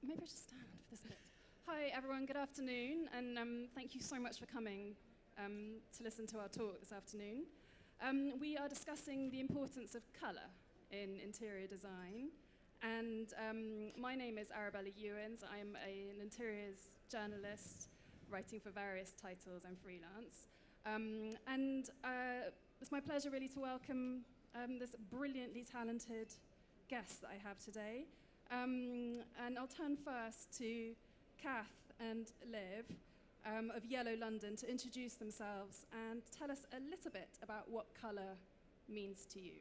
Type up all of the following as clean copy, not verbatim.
Maybe I should stand for this bit. Hi, everyone. Good afternoon, and thank you so much for coming to listen to our talk this afternoon. We are discussing the importance of colour in interior design, and my name is Arabella Ewins. I'm an interiors journalist writing for various titles and freelance. It's my pleasure really to welcome this brilliantly talented guest that I have today. And I'll turn first to Kath and Liv of Yellow London to introduce themselves and tell us a little bit about what colour means to you.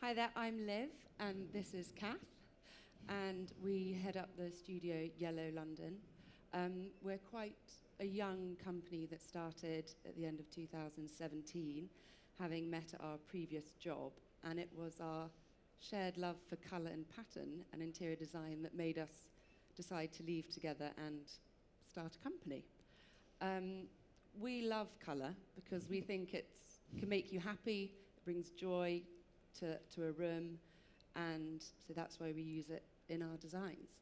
Hi there, I'm Liv, and this is Kath, and we head up the studio Yellow London. We're quite a young company that started at the end of 2017, having met at our previous job, and it was our shared love for colour and pattern and interior design that made us decide to leave together and start a company. We love colour because we think it can make you happy, it brings joy to a room, and so that's why we use it in our designs.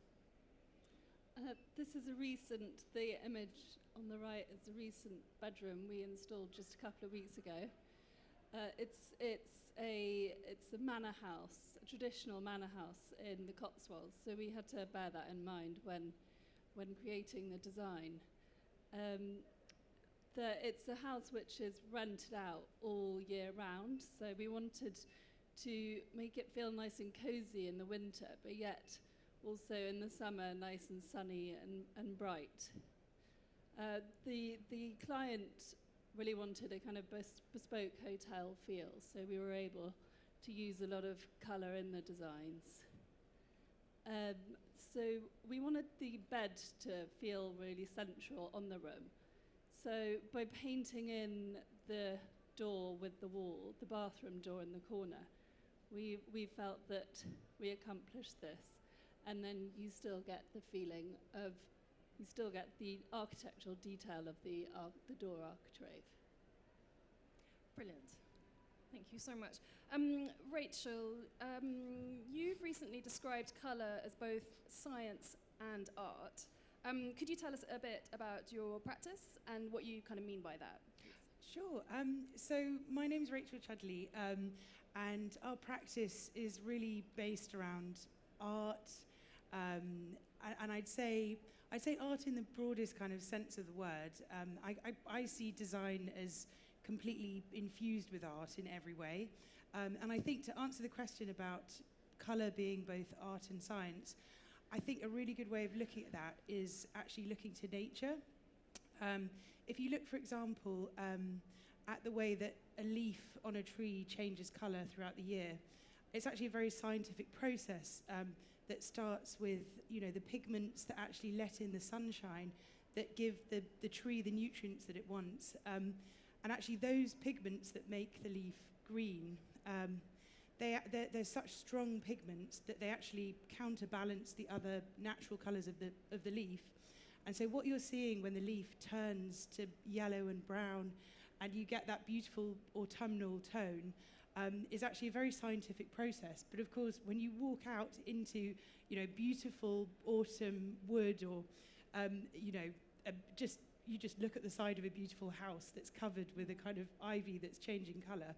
This is the image on the right is a recent bedroom we installed just a couple of weeks ago. It's a manor house, a traditional manor house in the Cotswolds, so we had to bear that in mind when creating the design. It's a house which is rented out all year round, so we wanted to make it feel nice and cosy in the winter, but yet also in the summer nice and sunny and bright. The client really wanted a kind of bespoke hotel feel, so we were able to use a lot of colour in the designs. So we wanted the bed to feel really central on the room. So by painting in the door with the wall, the bathroom door in the corner, we felt that we accomplished this. And then you still get the feeling of, you still get the architectural detail of the door architrave. Brilliant. Thank you so much. Rachel, you've recently described colour as both science and art. Could you tell us a bit about your practice and what you kind of mean by that? Sure. So my name's Rachel Chudley, and our practice is really based around art, and I'd say art in the broadest kind of sense of the word. I see design as completely infused with art in every way. And I think to answer the question about colour being both art and science, I think a really good way of looking at that is actually looking to nature. If you look, for example, at the way that a leaf on a tree changes colour throughout the year, it's actually a very scientific process that starts with, the pigments that actually let in the sunshine that give the tree the nutrients that it wants. And actually those pigments that make the leaf green, they're such strong pigments that they actually counterbalance the other natural colours of the leaf. And so what you're seeing when the leaf turns to yellow and brown and you get that beautiful autumnal tone is actually a very scientific process. But of course, when you walk out into, beautiful autumn wood or, you just look at the side of a beautiful house that's covered with a kind of ivy that's changing colour,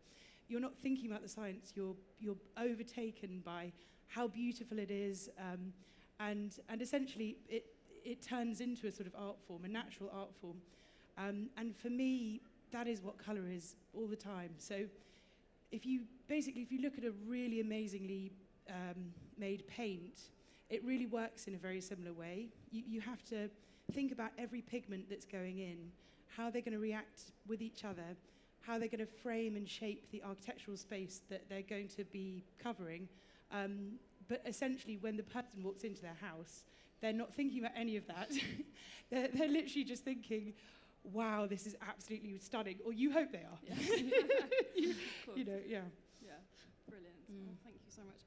you're not thinking about the science, you're overtaken by how beautiful it is, and essentially it turns into a sort of art form, a natural art form. And for me, that is what colour is all the time. So if you look at a really amazingly made paint, it really works in a very similar way. You have to think about every pigment that's going in, how they're going to react with each other, how they're going to frame and shape the architectural space that they're going to be covering. But essentially, when the person walks into their house, they're not thinking about any of that. they're literally just thinking, wow, this is absolutely stunning. Or you hope they are. Yeah. Yeah. Yeah, brilliant. Well, thank you so much.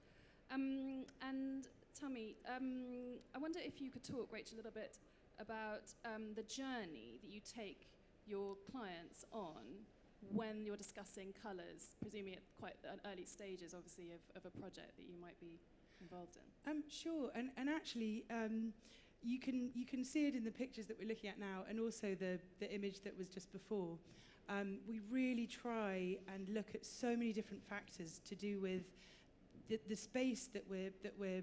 And Tommy, I wonder if you could talk, Rachel, a little bit about the journey that you take your clients on when you're discussing colours, presumably at quite early stages, obviously, of a project that you might be involved in? Sure, and actually, you can see it in the pictures that we're looking at now, and also the image that was just before. We really try and look at so many different factors to do with the space that we're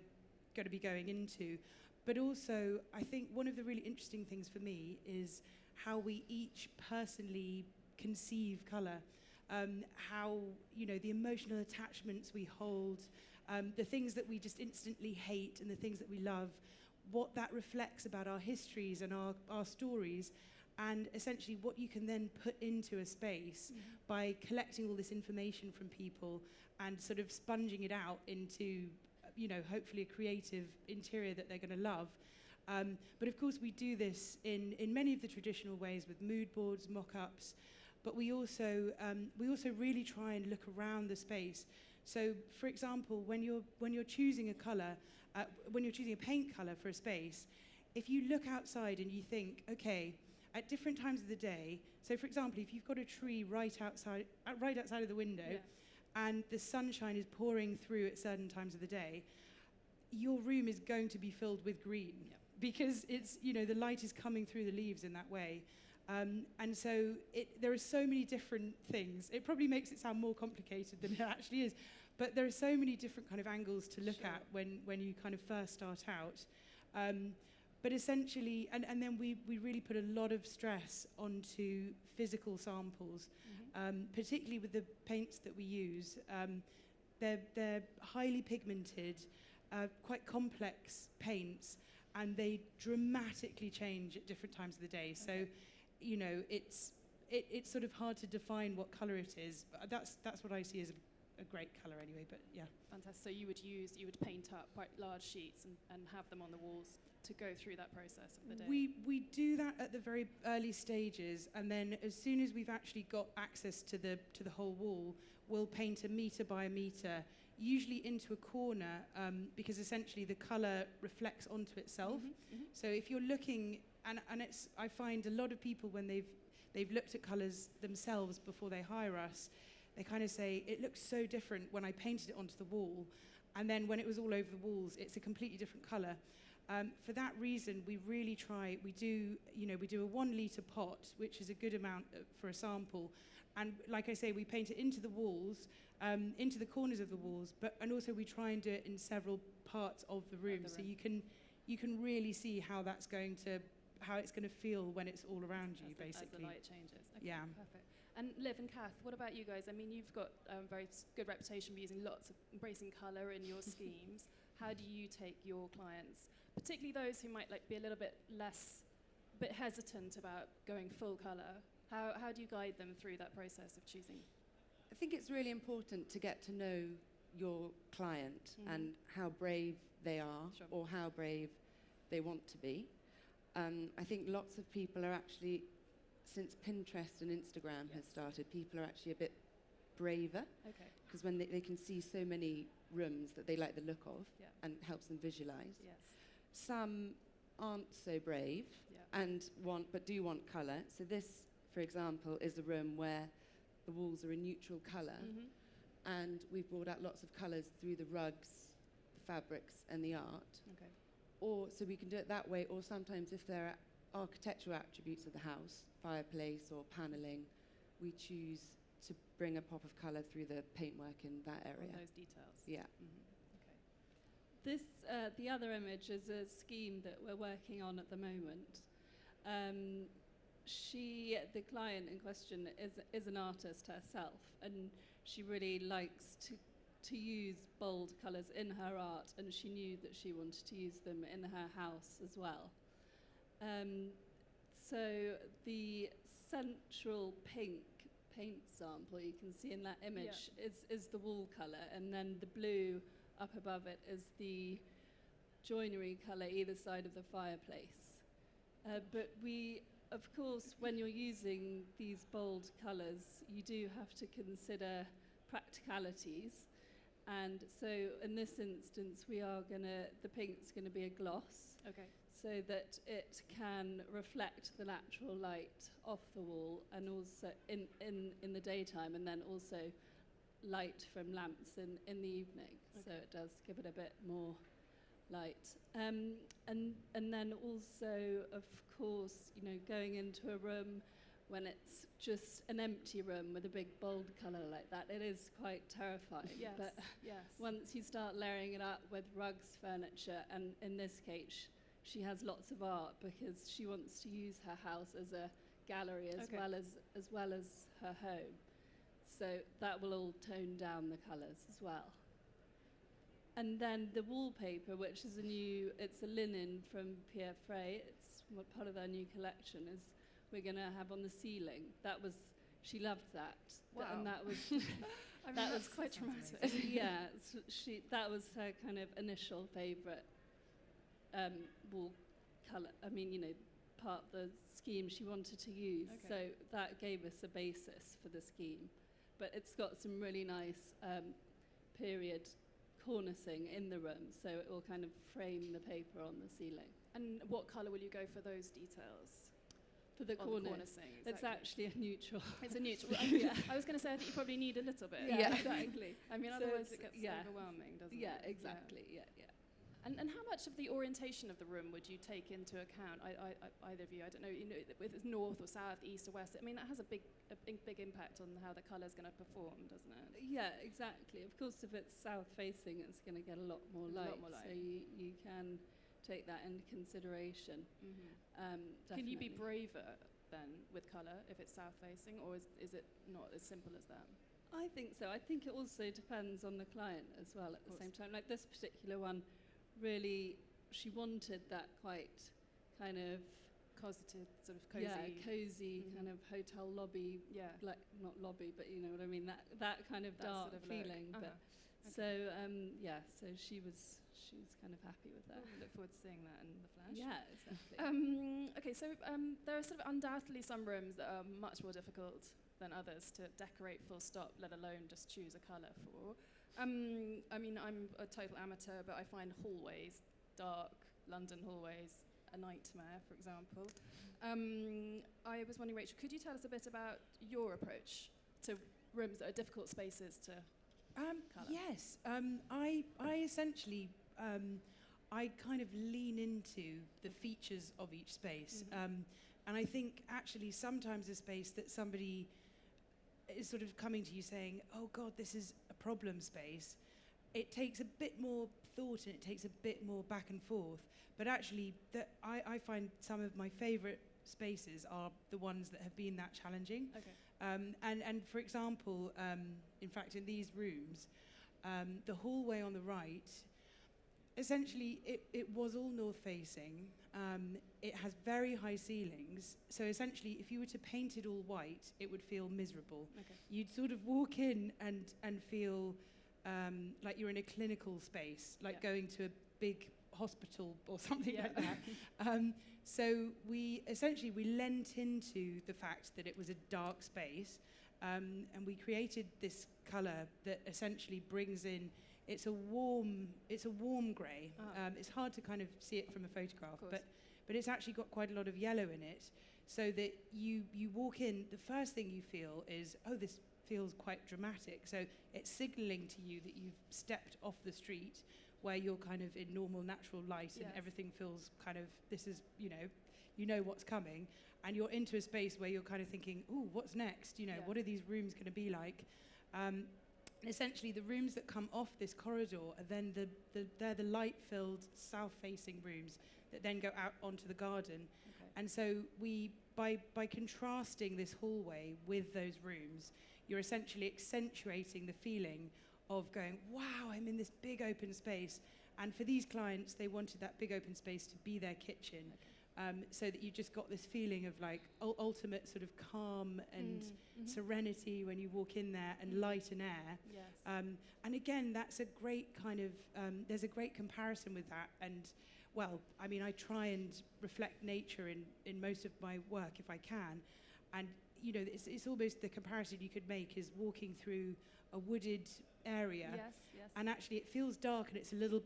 going to be going into. But also, I think one of the really interesting things for me is how we each personally conceive colour, how, the emotional attachments we hold, the things that we just instantly hate and the things that we love, what that reflects about our histories and our stories, and essentially what you can then put into a space by collecting all this information from people and sort of sponging it out into, hopefully a creative interior that they're going to love. But of course we do this in many of the traditional ways with mood boards, mock-ups, but we also really try and look around the space. So, for example, when you're choosing a colour, when you're choosing a paint colour for a space, if you look outside and you think, okay, at different times of the day, so for example, if you've got a tree right outside of the window, and the sunshine is pouring through at certain times of the day, your room is going to be filled with green because it's, the light is coming through the leaves in that way. And so there are so many different things. It probably makes it sound more complicated than it actually is, but there are so many different kind of angles to look at when you kind of first start out. But essentially, and then we really put a lot of stress onto physical samples, particularly with the paints that we use. They're highly pigmented, quite complex paints, and they dramatically change at different times of the day. So, it's sort of hard to define what colour it is. But that's what I see as a great colour anyway. But yeah. Fantastic. So you would paint up quite large sheets and have them on the walls to go through that process of the day. We do that at the very early stages, and then as soon as we've actually got access to the whole wall, we'll paint a metre by a metre, usually into a corner, because essentially the colour reflects onto itself. So if you're looking, and I find a lot of people when they've looked at colours themselves before they hire us, they kind of say, it looks so different when I painted it onto the wall, and then when it was all over the walls, it's a completely different colour. For that reason, we really try. We do a 1 litre pot, which is a good amount for a sample, and like I say, we paint it into the walls, into the corners of the walls, and also we try and do it in several parts of the room, so you can really see how it's going to feel when it's all around you, basically. As the light changes. Okay, yeah. Perfect. And Liv and Kath, what about you guys? I mean, you've got a very good reputation for using lots of embracing colour in your schemes. How do you take your clients, particularly those who might be a little bit hesitant about going full colour? How do you guide them through that process of choosing? I think it's really important to get to know your client and how brave they are or how brave they want to be. I think lots of people are actually, since Pinterest and Instagram has started, people are actually a bit braver. Okay. Because when they can see so many rooms that they like the look of and helps them visualize. Yes. Some aren't so brave and do want colour. So this, for example, is a room where the walls are a neutral colour, and we've brought out lots of colours through the rugs, the fabrics, and the art. Okay. Or so we can do it that way, or sometimes if there are architectural attributes of the house, fireplace or panelling, we choose to bring a pop of colour through the paintwork in that area. All those details. Yeah. This, the other image is a scheme that we're working on at the moment. The client in question is an artist herself, and she really likes to use bold colours in her art, and she knew that she wanted to use them in her house as well. So the central pink paint sample you can see in that image is the wall colour, and then the blue up above it is the joinery colour either side of the fireplace. But we, of course, when you're using these bold colours, you do have to consider practicalities. And so in this instance, the pink's gonna be a gloss. Okay. So that it can reflect the natural light off the wall, and also in the daytime, and then also light from lamps in the evening, so it does give it a bit more light. And then also, of course, you know, going into a room when it's just an empty room with a big bold colour like that, it is quite terrifying. Yes, But yes. once you start layering it up with rugs, furniture, and in this case, she has lots of art because she wants to use her house as a gallery as well as her home. So that will all tone down the colours as well. And then the wallpaper, which is it's a linen from Pierre Frey. It's part of our new collection. Is we're going to have on the ceiling. She loved that. Wow. And that was I mean, that's quite traumatic. yeah. That was her kind of initial favourite wall colour. I mean, you know, part of the scheme she wanted to use. Okay. So that gave us a basis for the scheme. But it's got some really nice period cornicing in the room, so it will kind of frame the paper on the ceiling. And what colour will you go for those details? For the On the cornicing, it's actually a neutral. It's a neutral. Yeah. I was going to say I think you probably need a little bit. Yeah, exactly. I mean, So otherwise it's- it gets yeah. overwhelming, doesn't Yeah, it? exactly. Yeah. And how much of the orientation of the room would you take into account? Either of you, I don't know. You know, if it's north or south, east or west. I mean, that has a big impact on how the colour's going to perform, doesn't it? Yeah, exactly. Of course, if it's south facing, it's going to get a lot more A light. lot more light. So you can take that into consideration. Can you be definitely. braver then with colour if it's south facing, or is it not as simple as that? I think so. I think it also depends on the client as well at the course. same time. Like this particular one, really, she wanted that quite kind of Cosseted, sort of cosy. cozy Mhm. kind of hotel lobby, Yeah. like not lobby, but you know what I mean. That kind of That dark sort of look. feeling. Uh-huh. But Okay. so she was kind of happy with that. Look forward to seeing that in the flesh. Yeah, exactly. Okay, so there are sort of undoubtedly some rooms that are much more difficult than others to decorate full stop, let alone just choose a colour for. I mean, I'm a total amateur, but I find hallways, dark London hallways, a nightmare, for example. I was wondering, Rachel, could you tell us a bit about your approach to rooms that are difficult spaces to colour? Yes. I essentially, I kind of lean into the features of each space. And I think actually sometimes a space that somebody is sort of coming to you saying, oh God, this is a problem space, it takes a bit more thought and it takes a bit more back and forth. But actually, I find some of my favourite spaces are the ones that have been that challenging. Okay. And for example, in fact, in these rooms, the hallway on the right, essentially, it was all north-facing. It has very high ceilings. So essentially, if you were to paint it all white, it would feel miserable. Okay. You'd sort of walk in and feel like you're in a clinical space, like Yeah. going to a big hospital or something Yeah. like that. So we lent into the fact that it was a dark space, and we created this colour that essentially brings in. It's a warm grey. Ah. It's hard to kind of see it from a photograph, Of but course. it's actually got quite a lot of yellow in it, so that you walk in, the first thing you feel is, oh, this feels quite dramatic. So it's signalling to you that you've stepped off the street where you're kind of in normal, natural light, and Yes. everything feels kind of, this is, you know what's coming, and you're into a space where you're kind of thinking, ooh, what's next? Yeah. What are these rooms going to be like? And essentially, the rooms that come off this corridor are then they're the light-filled, south-facing rooms that then go out onto the garden. Okay. And so by contrasting this hallway with those rooms, you're essentially accentuating the feeling of going, wow, I'm in this big open space. And for these clients, they wanted that big open space to be their kitchen. So that you just got this feeling of like ultimate sort of calm and serenity when you walk in there, and light and air. Yes. And again, that's a great kind of, there's a great comparison with that. And well, I mean, I try and reflect nature in most of my work if I can. And, it's almost the comparison you could make is walking through a wooded area. Yes. And actually it feels dark and it's a little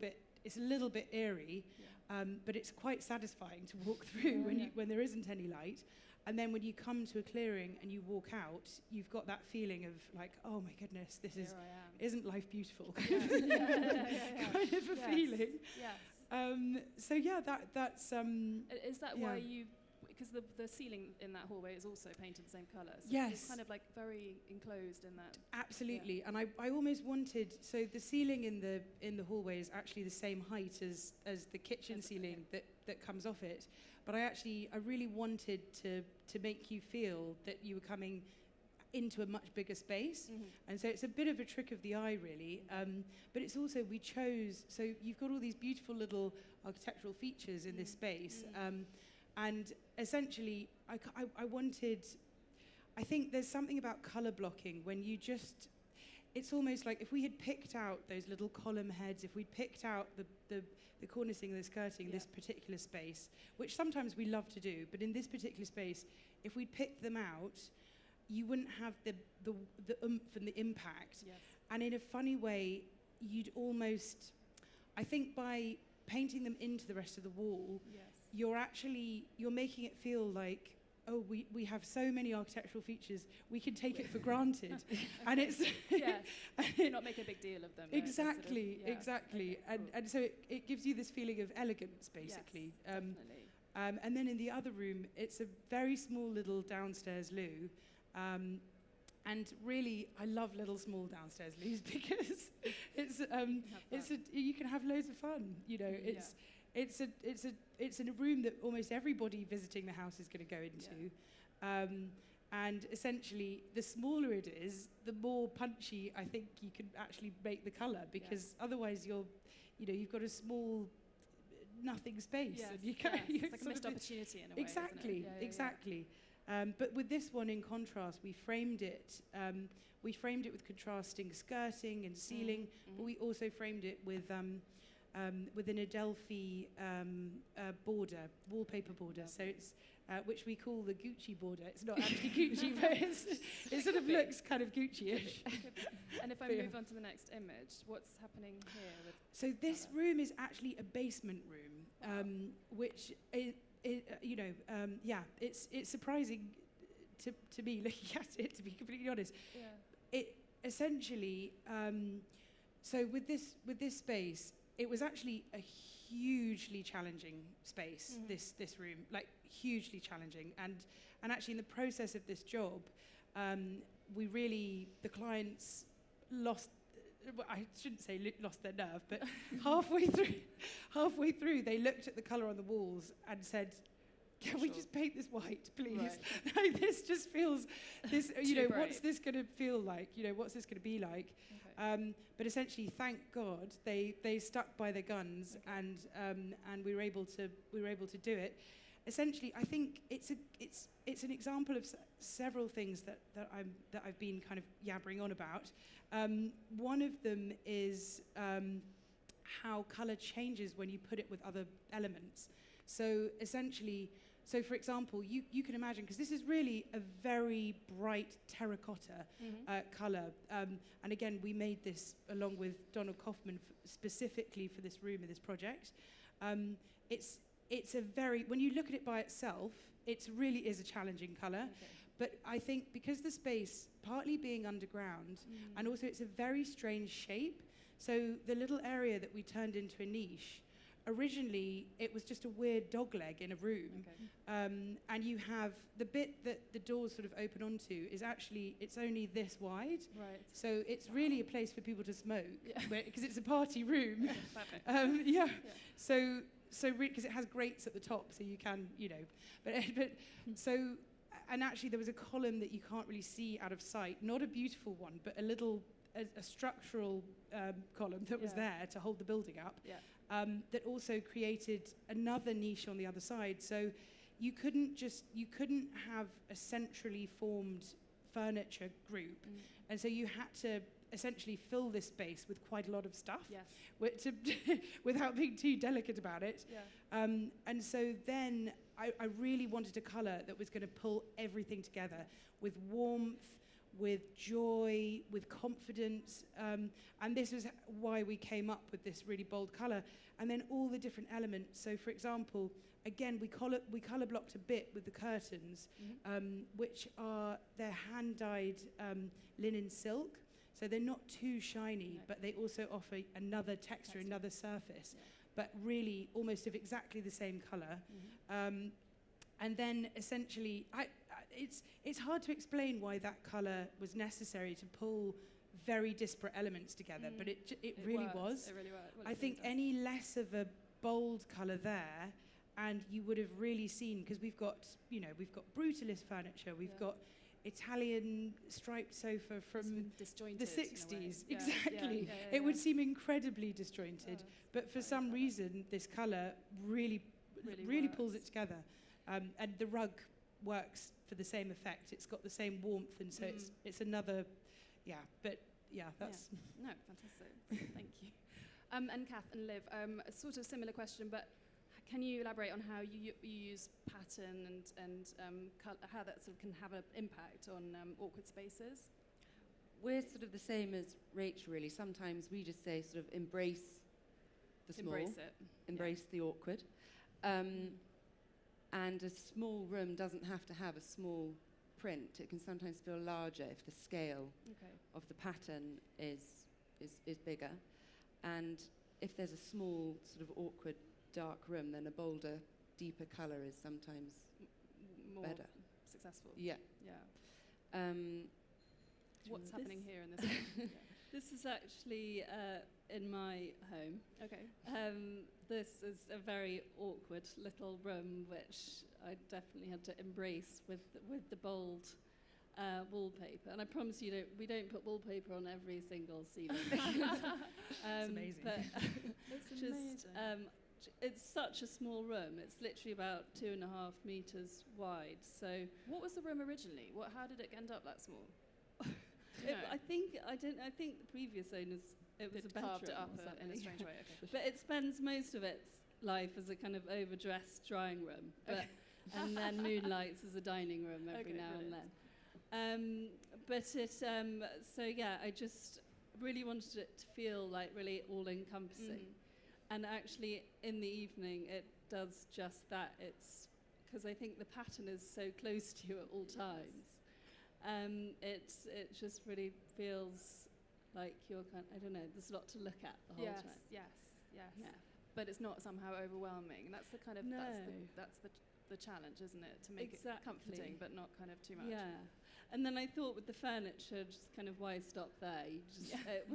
bit eerie. Yeah. But it's quite satisfying to walk through when there isn't any light. And then when you come to a clearing and you walk out, you've got that feeling of like, oh my goodness, Here I am. isn't life beautiful? Yeah. Kind of a feeling. Yes. So yeah, that's Is that yeah. why you? Because the ceiling in that hallway is also painted the same colour. So Yes. It's kind of like very enclosed in that. absolutely. And I almost wanted, so the ceiling in the hallway is actually the same height as the kitchen ceiling that comes off it. But I really wanted to make you feel that you were coming into a much bigger space. Mm-hmm. And so it's a bit of a trick of the eye, really. But it's also, we chose, so you've got all these beautiful little architectural features in this space. And essentially, I wanted, I think there's something about colour blocking when you just, it's almost like if we had picked out those little column heads, if we'd picked out the cornicing, the skirting, this particular space, which sometimes we love to do, but in this particular space, if we'd picked them out, you wouldn't have the oomph and the impact. Yes. And in a funny way, you'd almost, I think by painting them into the rest of the wall, Yes. you're making it feel like, oh, we have so many architectural features, we can take it for granted. And it's Yes. You're not making a big deal of them. Right? exactly, Sort of, yeah. exactly. Okay, cool. And so it gives you this feeling of elegance, basically. Yes, definitely. And then in the other room, it's a very small little downstairs loo. And really, I love little small downstairs loos because you can have loads of fun. You know, it's in a room that almost everybody visiting the house is going to go into. And essentially, the smaller it is, the more punchy I think you can actually make the colour, because otherwise you've got a small nothing space. Yes, And you can't, it's like a missed opportunity in a way. Exactly, isn't it? exactly. But with this one, in contrast, we framed it with contrasting skirting and ceiling, but we also framed it with an Adelphi border, wallpaper border. So it's which we call the Gucci border. It's not actually Gucci, but it sort of looks kind of Gucci-ish. And if I But move on to the next image, what's happening here with? So this room is actually a basement room, which is, it's surprising to me looking at it, to be completely honest. Yeah. It essentially, so with this space, it was actually a hugely challenging space. This room, like hugely challenging, and actually in the process of this job, the clients lost. Well, I shouldn't say lost their nerve, but halfway through, they looked at the colour on the walls and said, "Can we just paint this white, please? Right. Like, this just feels this. Too What's bright. this going to feel like? What's this going to be like?" Okay. But essentially, thank God, they stuck by their guns, and we were able to do it. Essentially, I think it's an example of several things that I've been kind of yabbering on about. One of them is how colour changes when you put it with other elements. So essentially, for example, you can imagine, because this is really a very bright terracotta colour, and again, we made this along with Donald Kaufman specifically for this room and this project. It's a very, when you look at it by itself, it really is a challenging colour. Okay. But I think because the space, partly being underground, and also it's a very strange shape, so the little area that we turned into a niche, originally it was just a weird dog leg in a room. Okay. And you have the bit that the doors sort of open onto is actually, it's only this wide. Right. So it's really a place for people to smoke, because it's a party room. Perfect. So because it has grates at the top, so you can, but so, and actually there was a column that you can't really see out of sight, not a beautiful one, but a structural column that was there to hold the building up, that also created another niche on the other side. So you couldn't have a centrally formed furniture group, and so you had to essentially fill this space with quite a lot of stuff, without being too delicate about it. Yeah. And so then I really wanted a colour that was going to pull everything together with warmth, with joy, with confidence. And this was why we came up with this really bold colour. And then all the different elements. So, for example, again, we colour blocked a bit with the curtains, which they're hand-dyed linen silk. So they're not too shiny, but they also offer another texture, another surface, but really almost of exactly the same colour. And then essentially, it's hard to explain why that colour was necessary to pull very disparate elements together, but it really worked. was. It really worked. Well, I it think really does. any less of a bold colour there, and you would have really seen, because we've got brutalist furniture, we've got Italian striped sofa from disjointed the in a way. 60s. Yeah, Exactly. yeah, It would seem incredibly disjointed, but for some reason, this colour really pulls it together. And the rug works for the same effect. It's got the same warmth, and so it's another, that's... No, fantastic. Thank you. And Kath and Liv, a sort of similar question, but can you elaborate on how you use pattern and how that sort of can have an impact on awkward spaces? We're sort of the same as Rachel, really. Sometimes we just say sort of embrace the small. Embrace it. Embrace the awkward. And a small room doesn't have to have a small print. It can sometimes feel larger if the scale of the pattern is bigger. And if there's a small, sort of awkward, dark room, then a bolder, deeper colour is sometimes more better. Successful. Yeah. Yeah. What's happening here in this room? This is actually in my home. Okay. This is a very awkward little room, which I definitely had to embrace with the bold wallpaper. And I promise you, we don't put wallpaper on every single ceiling. It's amazing. But It's just, amazing. it's such a small room. It's literally about 2.5 meters wide. So What was the room originally? How did it end up that small? I think the previous owners, it was a bedroom carved it up or in a something. strange way. Okay. But it spends most of its life as a kind of overdressed drawing room, and then moonlights as a dining room every now and then. But it, I just really wanted it to feel like really all-encompassing. And actually, in the evening, it does just that. It's because I think the pattern is so close to you at all times. It just really feels like you're I don't know, there's a lot to look at the whole time. Yes. Yeah. But it's not somehow overwhelming. And that's the kind of No. that's the challenge, isn't it? To make it comforting but not kind of too much. Yeah. And then I thought with the furniture, just kind of why stop there? You just it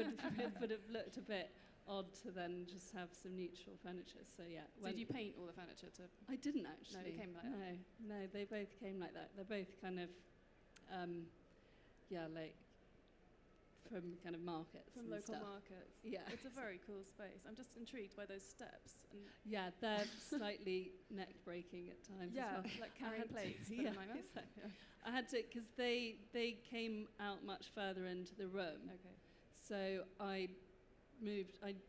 would have looked a bit odd to then just have some neutral furniture. So yeah. Did you paint all the furniture to? I didn't actually. No, they came like that. No, they both came like that. They're both kind of like from kind of markets. From and local stuff. markets. Yeah. It's a very cool space. I'm just intrigued by those steps. And Yeah, they're slightly neck breaking at times. yeah, as well. like carrying plates. but Yeah, in my mouth. exactly. Yeah. I had to because they came out much further into the room, Okay. so I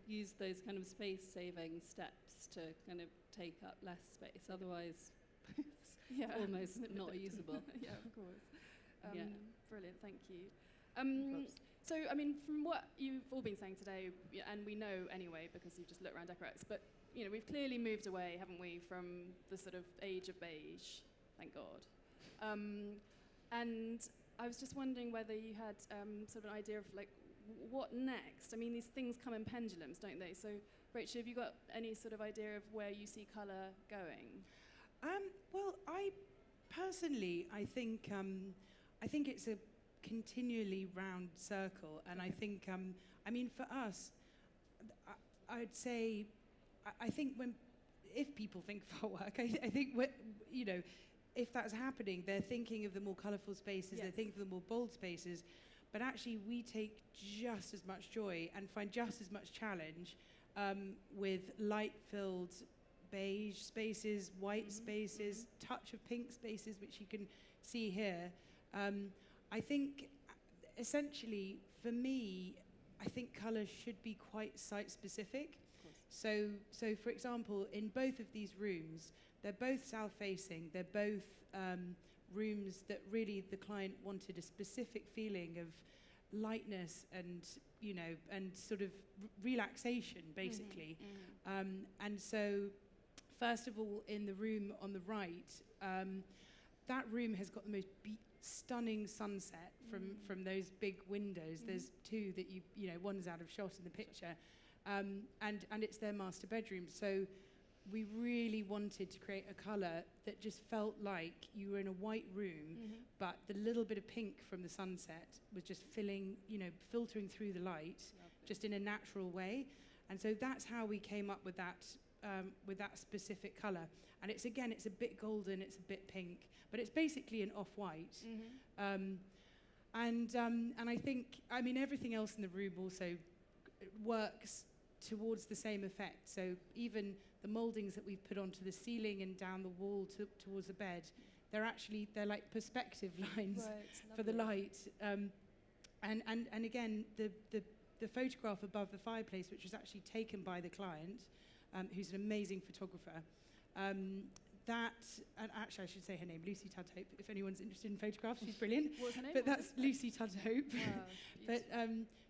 used those kind of space-saving steps to kind of take up less space. Otherwise, it's Yeah. almost not usable. Yeah, of course. Yeah. Brilliant, thank you. So, I mean, from what you've all been saying today, and we know anyway because you've just looked around Decorex, but we've clearly moved away, haven't we, from the sort of age of beige, thank God. And I was just wondering whether you had sort of an idea of like what next? I mean, these things come in pendulums, don't they? So, Rachel, have you got any sort of idea of where you see colour going? Well, I personally, I think it's a continually round circle, and I think, I mean, for us, I'd say, I think if people think of our work, I think if that's happening, they're thinking of the more colourful spaces, they're thinking of the more bold spaces, but actually we take just as much joy and find just as much challenge with light-filled beige spaces, white spaces, touch of pink spaces, which you can see here. I think, essentially, for me, I think colour should be quite site-specific. So, for example, in both of these rooms, they're both south-facing, they're both rooms that really the client wanted a specific feeling of lightness and, you know, and sort of relaxation, basically. And so, first of all, in the room on the right, that room has got the most stunning sunset from those big windows. There's two that you know, one's out of shot in the picture, and it's their master bedroom. So we really wanted to create a colour that just felt like you were in a white room, but the little bit of pink from the sunset was just filtering through the light, just in a natural way. And so that's how we came up with that specific colour. And it's a bit golden, it's a bit pink, but it's basically an off-white. And I think, I mean, everything else in the room also works towards the same effect. So even the mouldings that we've put onto the ceiling and down the wall towards the bed, they're like perspective lines for the light. And again, the photograph above the fireplace, which was actually taken by the client, who's an amazing photographer. And actually I should say her name, Lucy Tudhope, if anyone's interested in photographs, she's brilliant. What's her name? But that's Lucy Tudhope. Wow. But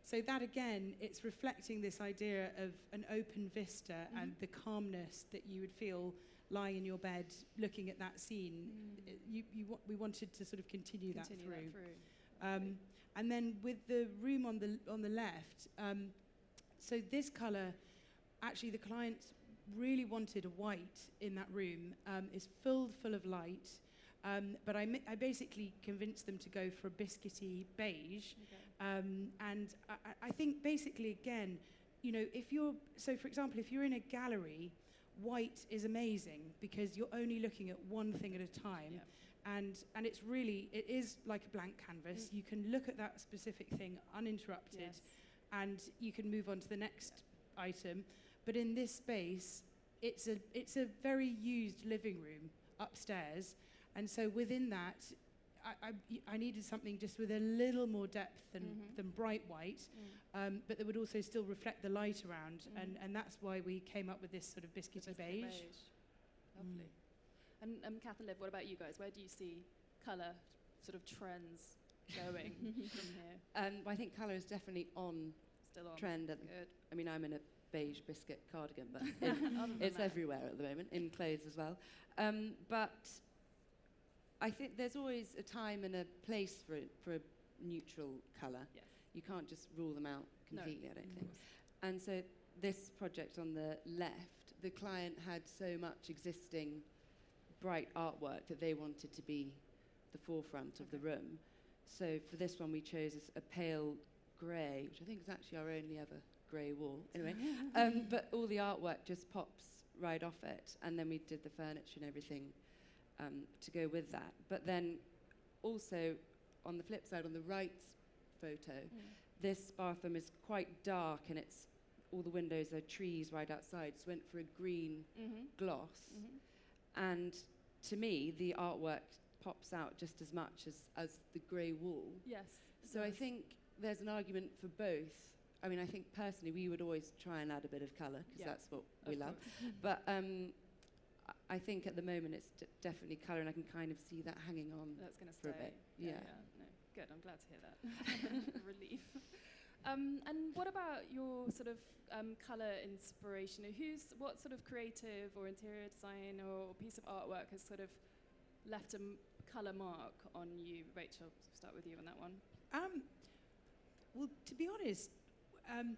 so that again, it's reflecting this idea of an open vista and the calmness that you would feel lying in your bed looking at that scene. We wanted to sort of continue that through. And then with the room on the left, so this colour, actually the client really wanted a white in that room. It's full of light, but I basically convinced them to go for a biscuity beige. And I think basically, again, you know, for example, if you're in a gallery, white is amazing because you're only looking at one thing at a time. And it is like a blank canvas. You can look at that specific thing uninterrupted, and you can move on to the next item. But in this space, it's a very used living room upstairs, and so within that, I needed something just with a little more depth than bright white, but that would also still reflect the light around, and that's why we came up with this sort of biscuity beige. Lovely. And Kath and Liv, what about you guys? Where do you see colour sort of trends going from here? I think colour is definitely Still on. trend. Good. I mean, I'm in a beige biscuit cardigan, but it's everywhere at the moment, in clothes as well. But I think there's always a time and a place for a neutral colour. Yes. You can't just rule them out completely, I don't think. Course. And so this project on the left, the client had so much existing bright artwork that they wanted to be the forefront of the room. So for this one, we chose a pale grey, which I think is actually our only ever grey wall. Anyway, but all the artwork just pops right off it, and then we did the furniture and everything to go with that. But then also on the flip side, on the right photo, this bathroom is quite dark, and it's all the windows are trees right outside. So went for a green gloss, and to me, the artwork pops out just as much as the grey wall. Yes. So I think there's an argument for both. I mean, I think personally we would always try and add a bit of colour because that's what we love. But I think at the moment it's definitely colour, and I can kind of see that hanging on for a bit. Yeah. No, good. I'm glad to hear that. Relief. And what about your sort of colour inspiration? What sort of creative or interior design or piece of artwork has sort of left a colour mark on you? Rachel, start with you on that one. Well, to be honest,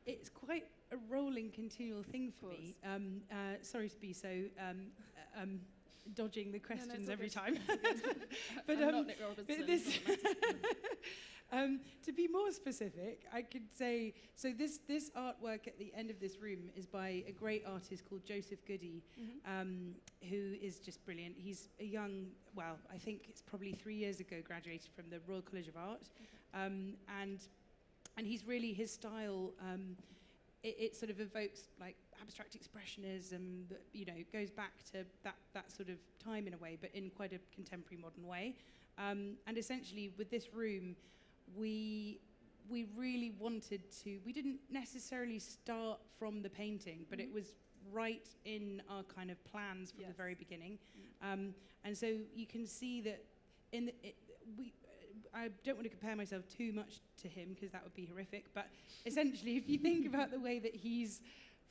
it's quite a rolling, continual thing for me. Sorry to be so dodging the questions every time. But I'm not Nick Robertson. To be more specific, I could say, so this artwork at the end of this room is by a great artist called Joseph Goody, who is just brilliant. He's a young, well, I think it's probably 3 years ago, graduated from the Royal College of Art. And he's really, his style, it sort of evokes like abstract expressionism that, you know, goes back to that sort of time in a way, but in quite a contemporary modern way. And essentially with this room, we really wanted to, we didn't necessarily start from the painting, but it was right in our kind of plans from the very beginning. And so you can see that I don't want to compare myself too much to him because that would be horrific, but essentially if you think about the way that he's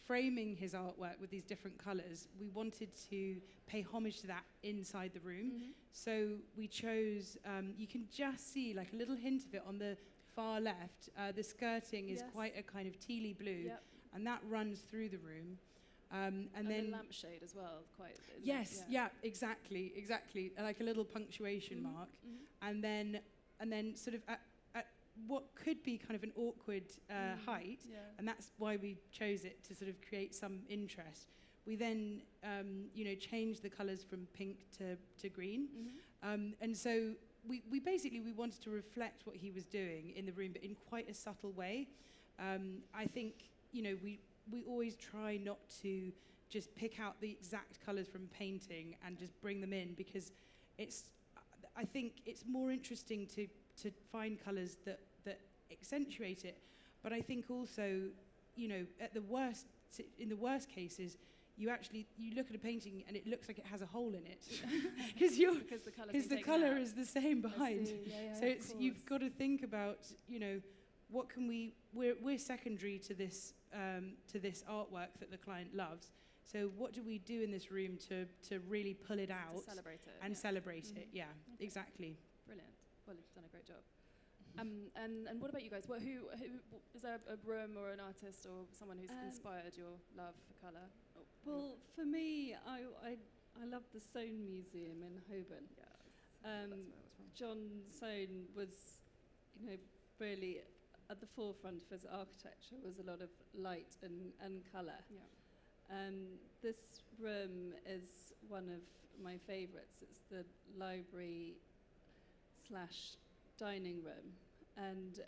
framing his artwork with these different colours, we wanted to pay homage to that inside the room. Mm-hmm. So we chose, you can just see like a little hint of it on the far left. The skirting is Yes. quite a kind of tealy blue, Yep. and that runs through the room. And then the lampshade as well, quite. yes, yeah, exactly, like a little punctuation Mhm, mark, mhm. and then sort of at what could be kind of an awkward height, Yeah. and that's why we chose it to sort of create some interest. We then, changed the colours from pink to green, Mhm. and so we basically we wanted to reflect what he was doing in the room, but in quite a subtle way. I think we always try not to just pick out the exact colours from painting and just bring them in, because I think it's more interesting to find colours that accentuate it. But I think also, in the worst cases, you look at a painting and it looks like it has a hole in it because the colour is the same behind. So you've got to think about what can we're secondary to this artwork that the client loves. So what do we do in this room to really pull it out To celebrate it. and yeah. celebrate Mhm. it? Yeah, Okay. exactly. Brilliant. Well, you've done a great job. And what about you guys? Who is there a room or an artist or someone who's inspired your love for colour? Well, for me, I love the Soane Museum in Holborn. Yes. That's where I was from. John Soane was, really at the forefront of his architecture was a lot of light and colour. Yeah. This room is one of my favourites. It's the library / dining room, and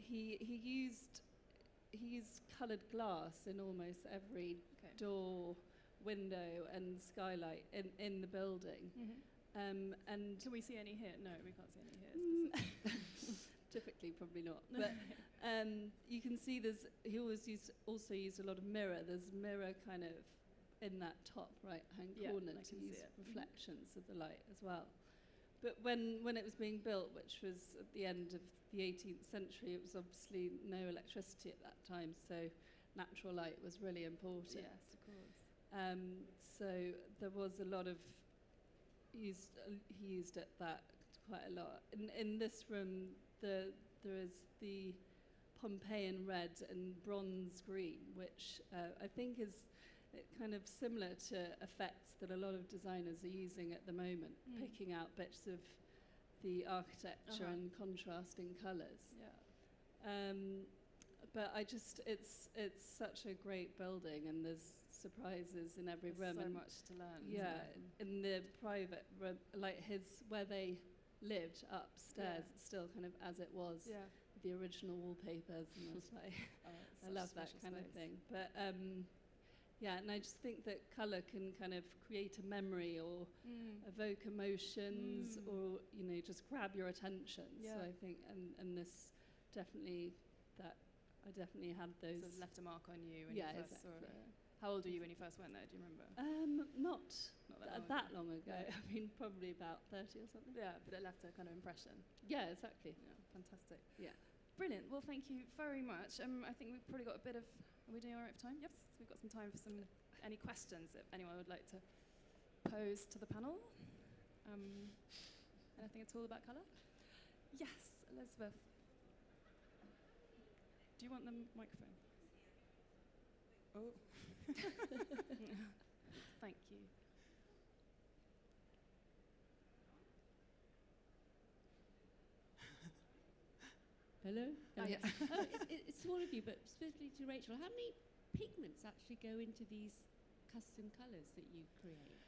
he used coloured glass in almost every Okay. door, window, and skylight in the building. Mm-hmm. And Can we see any here? No, we can't see any here. typically, probably not. But you can see he also used a lot of mirror. There's mirror kind of in that top right-hand Yeah, corner I to can see use it. Mhm. reflections of the light as well. But when it was being built, which was at the end of the 18th century, it was obviously no electricity at that time, so natural light was really important. Yes, of course. So there was a lot of he used that quite a lot. In this room, there is the Pompeian red and bronze green, which I think is kind of similar to effects that a lot of designers are using at the moment, picking out bits of the architecture and contrasting colours. Yeah. But it's such a great building, and there's surprises in every There's room. so and much to learn. yeah, isn't there? in the private room, like where they lived upstairs, Yeah. it's still kind of as it was, Yeah. the original wallpapers, and it's like Oh, it's I such love a that special kind of space. thing. But yeah, and I just think that colour can kind of create a memory or evoke emotions, or just grab your attention. So Yeah. I think, and this definitely I definitely had those. Sort of left a mark on you when Yeah, you first saw exactly. it. How old were you when you first went there? Do you remember? Not Not that long ago. No. I mean, probably about 30 or something. Yeah, but it left a kind of impression. Yeah, exactly. Yeah, fantastic. Yeah. Brilliant. Well, thank you very much. I think we've probably got a bit of. Are we doing all right for time? Yes. We've got some time for any questions that anyone would like to pose to the panel. Anything at all about colour? Yes, Elizabeth. Do you want the microphone? Oh. Thank you. Hello? Oh, yes. It's to all of you, but specifically to Rachel. How many pigments actually go into these custom colours that you create?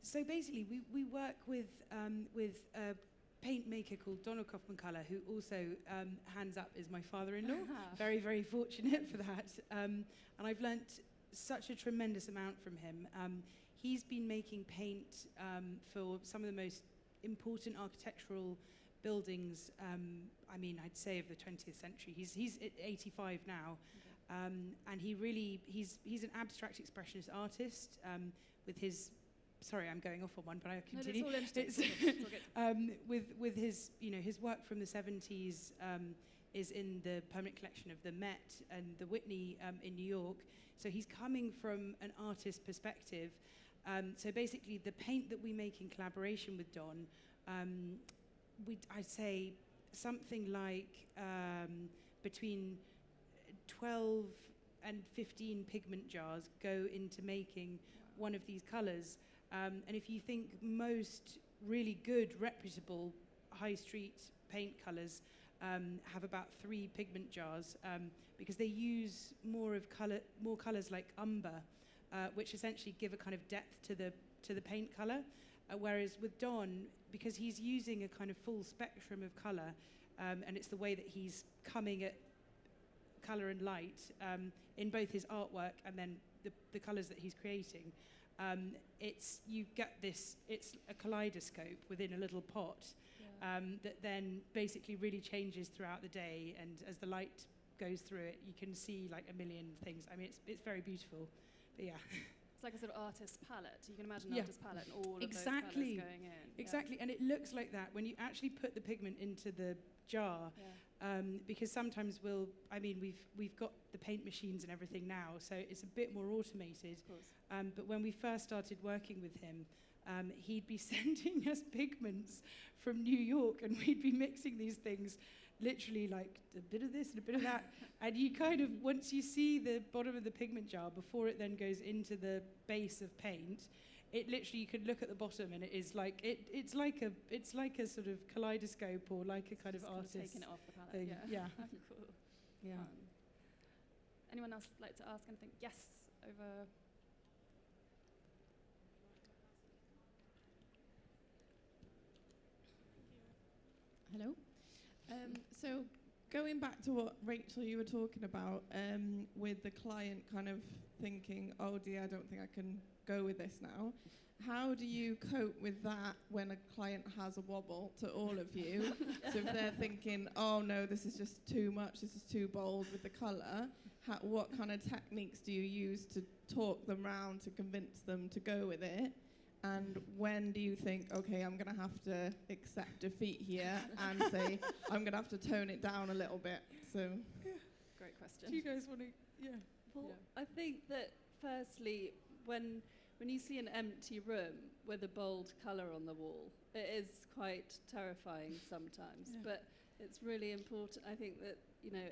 So basically, we work with a paint maker called Donald Kaufman Colour, who also, hands up, is my father-in-law. Very, very fortunate for that. And I've learnt such a tremendous amount from him. He's been making paint for some of the most important architectural buildings, I'd say of the 20th century. He's at 85 now. And he's an abstract expressionist artist, with his. Sorry, I'm going off on one, but I'll No, continue. it's all interesting. It's It's all good. with his, his work from the 70s is in the permanent collection of the Met and the Whitney in New York. So he's coming from an artist perspective. So basically, the paint that we make in collaboration with Don, I'd say something like between 12 and 15 pigment jars go into making one of these colours. And if you think most really good, reputable high street paint colours have about 3 pigment jars, because they use more colours like umber, which essentially give a kind of depth to the paint colour. Whereas with Don, because he's using a kind of full spectrum of colour, and it's the way that he's coming at colour and light in both his artwork and then the colours that he's creating. You get this, it's a kaleidoscope within a little pot that then basically really changes throughout the day, and as the light goes through it, you can see like a million things. I mean, it's very beautiful, but yeah. It's like a sort of artist's palette. You can imagine an Yeah. artist's palette and all of Exactly. those colours going in. Exactly, and it looks like that when you actually put the pigment into the jar. Yeah. Because sometimes we've got the paint machines and everything now, so it's a bit more automated. Of course. But when we first started working with him, he'd be sending us pigments from New York, and we'd be mixing these things, literally like a bit of this and a bit of that. And you kind of, once you see the bottom of the pigment jar before it then goes into the base of paint, it literally, you could look at the bottom and it is like it's like a sort of kaleidoscope, or like a kind of Just artist taking it off the palette. thing. Yeah. Yeah. Cool. Yeah. Fun. Anyone else like to ask anything? Yes, over. Hello. So going back to what, Rachel, you were talking about, with the client kind of thinking, oh dear, I don't think I can go with this now. How do you cope with that when a client has a wobble to all of you? So if they're thinking, oh no, this is just too much, this is too bold with the colour, what kind of techniques do you use to talk them round, to convince them to go with it? And when do you think, okay, I'm going to have to accept defeat here and say, I'm going to have to tone it down a little bit? So, Great question. Do you guys want to? Yeah. Well, Yeah. I think that firstly, when you see an empty room with a bold colour on the wall, it is quite terrifying sometimes. Yeah. But it's really important. I think that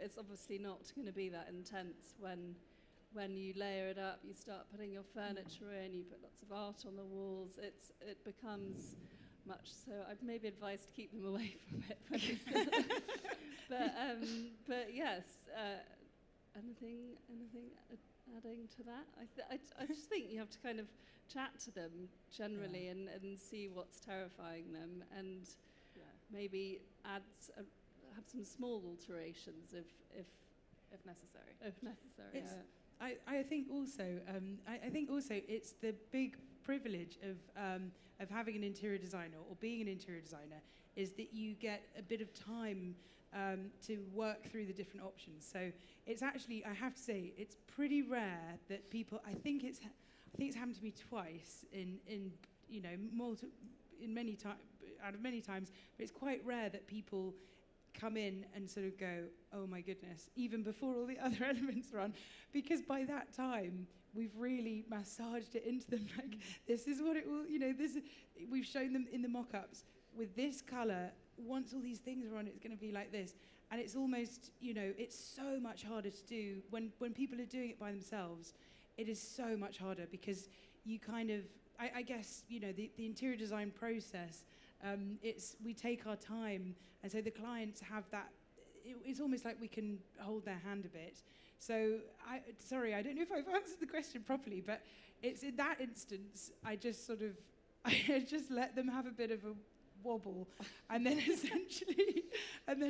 it's obviously not going to be that intense when you layer it up. You start putting your furniture in. You put lots of art on the walls. It becomes much. So I'd maybe advise to keep them away from it. But yes. Anything adding to that? I just think you have to kind of chat to them generally and see what's terrifying them, and maybe have some small alterations if necessary. if necessary. It's- I think also it's the big privilege of having an interior designer or being an interior designer is that you get a bit of time to work through the different options. So it's actually, I have to say, it's pretty rare that people. I think it's happened to me twice in many times, but it's quite rare that people come in and sort of go, oh my goodness, even before all the other elements run, because by that time we've really massaged it into them, like this is what it will, we've shown them in the mock-ups with this colour, once all these things are on, it's going to be like this. And it's almost, it's so much harder to do when people are doing it by themselves. It is so much harder because you kind of, I guess, the interior design process, we take our time, and so the clients have that. It's almost like we can hold their hand a bit. So, sorry, I don't know if I've answered the question properly, but it's in that instance, I just let them have a bit of a wobble, and then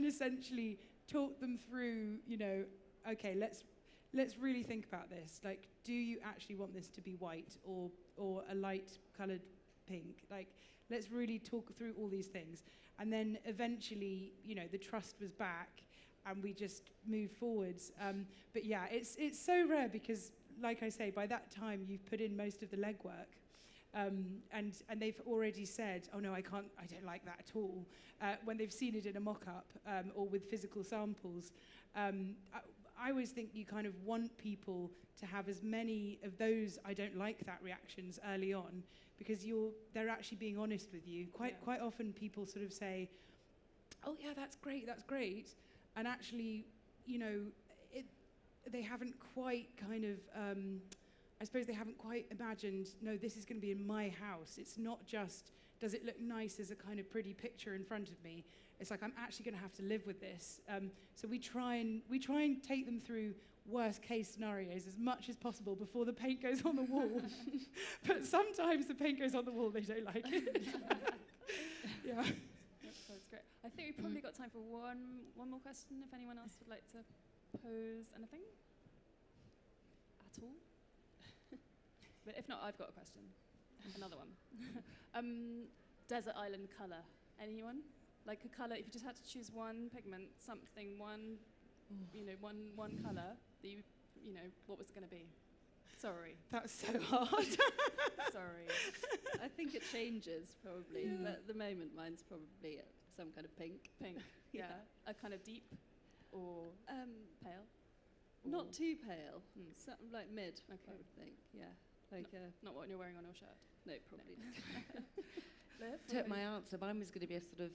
essentially talk them through. Okay, let's really think about this. Like, do you actually want this to be white or a light coloured pink? Like, let's really talk through all these things, and then eventually, the trust was back, and we just moved forwards. But yeah, it's so rare because, like I say, by that time you've put in most of the legwork. And they've already said, oh no, I don't like that at all, when they've seen it in a mock-up or with physical samples. I always think you kind of want people to have as many of those I don't like that reactions early on, because they're actually being honest with you. Quite often people sort of say, oh yeah, that's great, and actually, you know, they haven't quite kind of, I suppose they haven't quite imagined, no, this is going to be in my house. It's not just, does it look nice as a kind of pretty picture in front of me? It's like, I'm actually going to have to live with this. So we try and take them through worst case scenarios as much as possible before the paint goes on the wall. But sometimes the paint goes on the wall, they don't like it. Yeah. That's great. I think we've probably got time for one more question, if anyone else would like to pose anything at all. But if not, I've got a question. Another one. Desert island colour. Anyone? Like a colour, if you just had to choose one pigment, something, one colour, that you know, what was it going to be? Sorry. That's so hard. Sorry. I think it changes probably, but at the moment mine's probably some kind of pink. Pink, yeah. A kind of deep or pale? Not Or- too pale, Hmm. something like mid, I Okay. would think, yeah. Like Not what you're wearing on your shirt. no, probably not. Liv, what Took about my you? answer, but I'm just going to be a sort of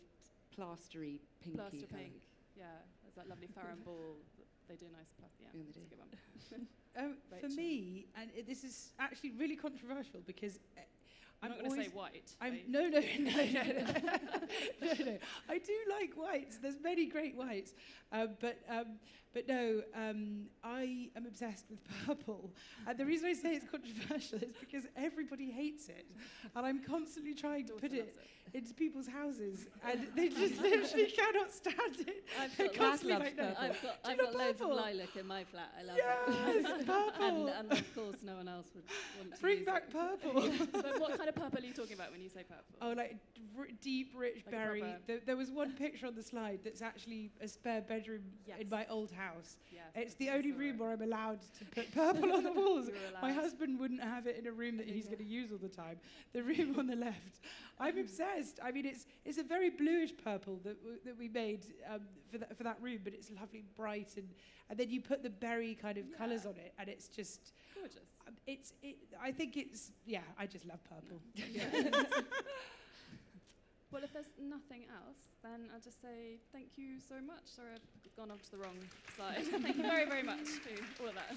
plastery, pinky Plaster colour. pink. Yeah, there's that lovely Farron ball. They do nice plaster. Yeah, Yeah, they it's a do. good one. For Rachel. me, and this is actually really controversial, because I'm not going to say white. I'm right? no. I do like whites. There's many great whites, but no. I am obsessed with purple, and the reason I say it's controversial is because everybody hates it, and I'm constantly trying to Daughter put it loves into people's houses, and they just literally cannot stand it. I've They're got, constantly loves like, no. purple. I've you got love loads of purple? lilac in my flat. I love Yes, it. purple. And of course, no one else would want to Bring use back it. purple. But what kind of purple are you talking about when you say purple? Oh, like deep, rich Like a berry. proper- There was one picture on the slide that's actually a spare bedroom in Yes. my old house. Yes, It's the I only saw room it. where I'm allowed to put purple on the walls. You were My allowed. husband wouldn't have it in a room that he's Yeah. going to use all the time. The room on the left. I'm obsessed. I mean, it's a very bluish purple that we made for that room, but it's lovely, bright, and then you put the berry kind of colours Yeah. on it, and it's just Gorgeous. I think it's I just love purple. Well, if there's nothing else, then I'll just say thank you so much. Sorry, I've gone on to the wrong side. Thank you very, very much for all of that.